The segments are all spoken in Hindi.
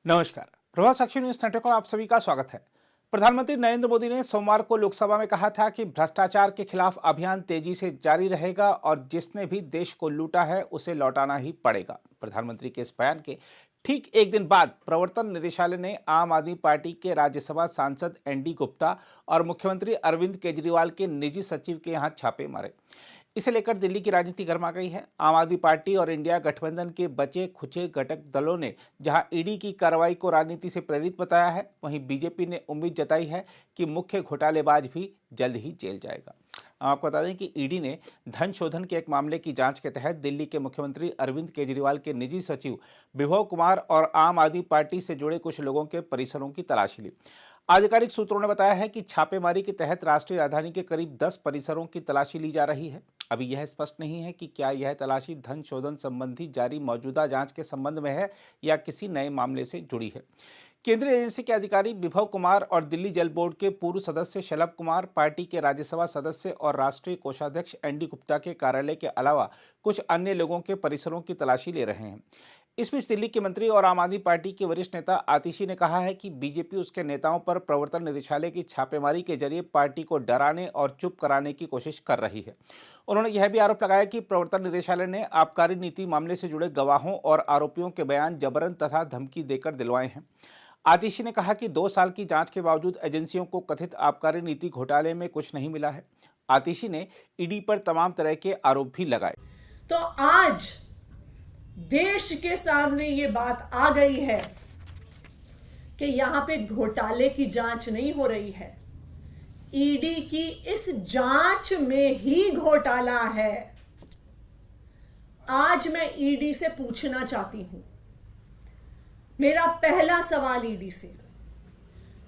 नमस्कार। प्रभात साक्षी न्यूज नेटवर्क पर आप सभी का स्वागत है। प्रधानमंत्री नरेंद्र मोदी ने सोमवार को लोकसभा में कहा था कि भ्रष्टाचार के खिलाफ अभियान तेजी से जारी रहेगा और जिसने भी देश को लूटा है उसे लौटाना ही पड़ेगा। प्रधानमंत्री के इस बयान के ठीक एक दिन बाद प्रवर्तन निदेशालय ने आम आदमी पार्टी के राज्यसभा सांसद एनडी गुप्ता और मुख्यमंत्री अरविंद केजरीवाल के निजी सचिव के यहां छापे मारे। इसे लेकर दिल्ली की राजनीति गर्मा गई है। आम आदमी पार्टी और इंडिया गठबंधन के बचे खुचे घटक दलों ने जहां ईडी की कार्रवाई को राजनीति से प्रेरित बताया है, वहीं बीजेपी ने उम्मीद जताई है कि मुख्य घोटालेबाज भी जल्द ही जेल जाएगा। आपको बता दें कि ईडी ने धन शोधन के एक मामले की जांच के तहत दिल्ली के मुख्यमंत्री अरविंद केजरीवाल के निजी सचिव विभव कुमार और आम आदमी पार्टी से जुड़े कुछ लोगों के परिसरों की तलाशी ली। आधिकारिक सूत्रों ने बताया है कि छापेमारी के तहत राष्ट्रीय राजधानी के करीब 10 परिसरों की तलाशी ली जा रही है। अभी यह स्पष्ट नहीं है कि क्या यह तलाशी धन शोधन संबंधी जारी मौजूदा जांच के संबंध में है या किसी नए मामले से जुड़ी है। केंद्रीय एजेंसी के अधिकारी विभव कुमार और दिल्ली जल बोर्ड के पूर्व सदस्य शलभ कुमार, पार्टी के राज्यसभा सदस्य और राष्ट्रीय कोषाध्यक्ष एनडी गुप्ता के कार्यालय के अलावा कुछ अन्य लोगों के परिसरों की तलाशी ले रहे हैं। इस बीच दिल्ली के मंत्री और आम आदमी पार्टी के वरिष्ठ नेता आतिशी ने कहा है कि बीजेपी उसके नेताओं पर प्रवर्तन निदेशालय की छापेमारी के जरिए पार्टी को डराने और चुप कराने की कोशिश कर रही है। उन्होंने यह भी आरोप लगाया कि प्रवर्तन निदेशालय ने आबकारी नीति मामले से जुड़े गवाहों और आरोपियों के बयान जबरन तथा धमकी देकर दिलवाए हैं। आतिशी ने कहा कि 2 साल की जांच के बावजूद एजेंसियों को कथित आबकारी नीति घोटाले में कुछ नहीं मिला है। आतिशी ने ईडी पर तमाम तरह के आरोप भी लगाए। तो आज देश के सामने ये बात आ गई है कि यहां पे घोटाले की जांच नहीं हो रही है, ईडी की इस जांच में ही घोटाला है। आज मैं ईडी से पूछना चाहती हूं, मेरा पहला सवाल ईडी से,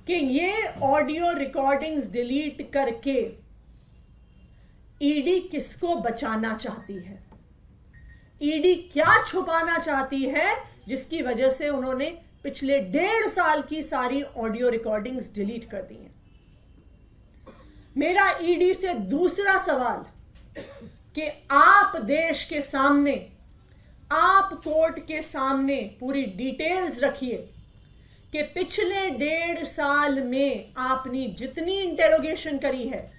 कि ये ऑडियो रिकॉर्डिंग्स डिलीट करके ईडी किसको बचाना चाहती है? ईडी क्या छुपाना चाहती है जिसकी वजह से उन्होंने पिछले 1.5 साल की सारी ऑडियो रिकॉर्डिंग्स डिलीट कर दी हैं? मेरा ईडी से दूसरा सवाल कि आप देश के सामने, आप कोर्ट के सामने पूरी डिटेल्स रखिए कि पिछले 1.5 साल में आपने जितनी इंटेरोगेशन करी है,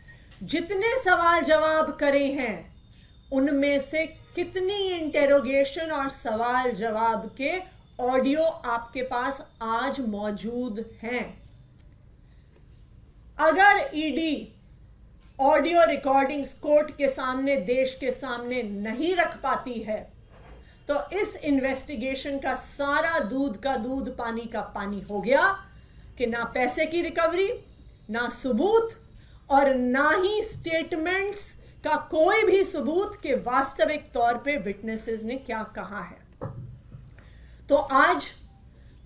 जितने सवाल जवाब करे हैं, उनमें से कितनी इंटेरोगेशन और सवाल जवाब के ऑडियो आपके पास आज मौजूद हैं। अगर ईडी ऑडियो रिकॉर्डिंग्स कोर्ट के सामने, देश के सामने नहीं रख पाती है, तो इस इन्वेस्टिगेशन का सारा दूध का दूध, पानी का पानी हो गया कि ना पैसे की रिकवरी, ना सबूत और ना ही स्टेटमेंट्स का कोई भी सबूत के वास्तविक तौर पे विटनेसेस ने क्या कहा है। तो आज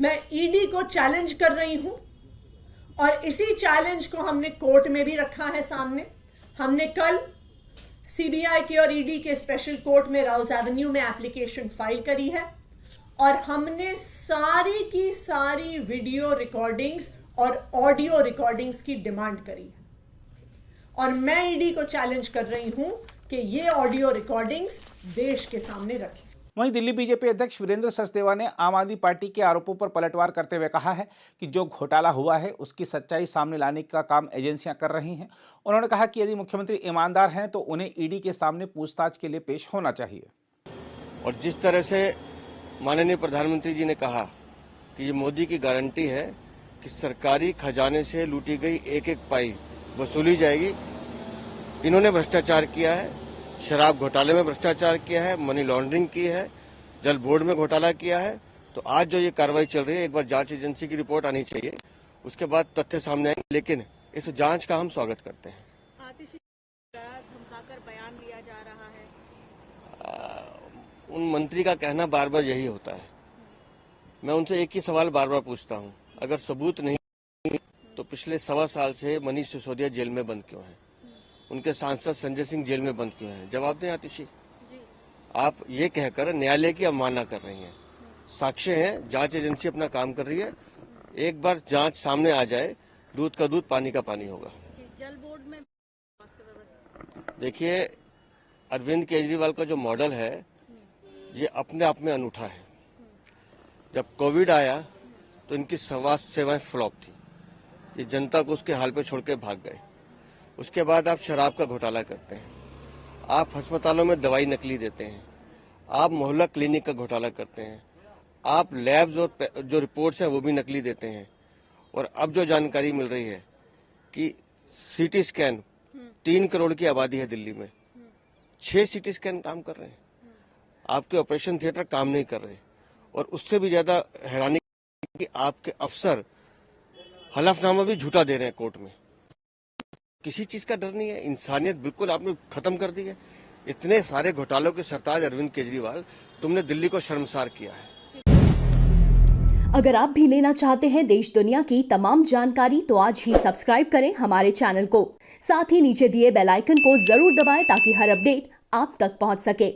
मैं ईडी को चैलेंज कर रही हूं और इसी चैलेंज को हमने कोर्ट में भी रखा है सामने। हमने कल सीबीआई के और ईडी के स्पेशल कोर्ट में राउस एवेन्यू में एप्लीकेशन फाइल करी है और हमने सारी की सारी वीडियो रिकॉर्डिंग्स और ऑडियो रिकॉर्डिंग्स की डिमांड करी है और मैं ईडी को चैलेंज कर रही हूं कि ये ऑडियो रिकॉर्डिंग्स देश के सामने रखें। वहीं दिल्ली बीजेपी अध्यक्ष वीरेंद्र सचदेवा ने आम आदमी पार्टी के आरोपों पर पलटवार करते हुए कहा है कि जो घोटाला हुआ है उसकी सच्चाई सामने लाने का काम एजेंसियां कर रही हैं। उन्होंने कहा कि यदि मुख्यमंत्री ईमानदार हैं तो उन्हें ईडी के सामने पूछताछ के लिए पेश होना चाहिए। और जिस तरह से माननीय प्रधानमंत्री जी ने कहा कि ये मोदी की गारंटी है कि सरकारी खजाने से लूटी गई एक एक पाई वसूली जाएगी। इन्होंने भ्रष्टाचार किया है, शराब घोटाले में भ्रष्टाचार किया है, मनी लॉन्ड्रिंग की है, जल बोर्ड में घोटाला किया है। तो आज जो ये कार्रवाई चल रही है, एक बार जांच एजेंसी की रिपोर्ट आनी चाहिए, उसके बाद तथ्य सामने आएंगे, लेकिन इस जांच का हम स्वागत करते हैं। धमकाकर बयान दिया जा रहा है, उन मंत्री का कहना बार बार यही होता है। मैं उनसे एक ही सवाल बार बार पूछता हूँ, अगर सबूत नहीं तो पिछले 1.25 साल से मनीष सिसोदिया जेल में बंद क्यों है? उनके सांसद संजय सिंह जेल में बंद क्यों है? जवाब दें आतिशी। आप ये कहकर न्यायालय की अवमानना कर रही हैं। साक्ष्य हैं, जांच एजेंसी अपना काम कर रही है। एक बार जांच सामने आ जाए, दूध का दूध, पानी का पानी होगा। जल बोर्ड में देखिए, अरविंद केजरीवाल का जो मॉडल है ये अपने आप में अनूठा है। जब कोविड आया तो इनकी सेवाएं फ्लॉप थी। ये जनता को उसके हाल पे छोड़ के भाग गए। उसके बाद आप शराब का घोटाला करते हैं, आप अस्पतालों में दवाई नकली देते हैं, आप मोहल्ला क्लिनिक का घोटाला करते हैं, आप लैब्स और जो रिपोर्ट्स हैं वो भी नकली देते हैं। और अब जो जानकारी मिल रही है कि सीटी स्कैन 3 करोड़ की आबादी है दिल्ली में, 6 सीटी स्कैन काम कर रहे हैं, आपके ऑपरेशन थिएटर काम नहीं कर रहे। और उससे भी ज्यादा हैरानी कि आपके अफसर हलफनामा भी झूठा दे रहे हैं कोर्ट में। किसी चीज का डर नहीं है, इंसानियत बिल्कुल आपने खत्म कर दी है। इतने सारे घोटालों के सरताज अरविंद केजरीवाल, तुमने दिल्ली को शर्मसार किया है। अगर आप भी लेना चाहते हैं देश दुनिया की तमाम जानकारी तो आज ही सब्सक्राइब करें हमारे चैनल को। साथ ही नीचे दिए बेल आइकन को जरूर दबाएं ताकि हर अपडेट आप तक पहुंच सके।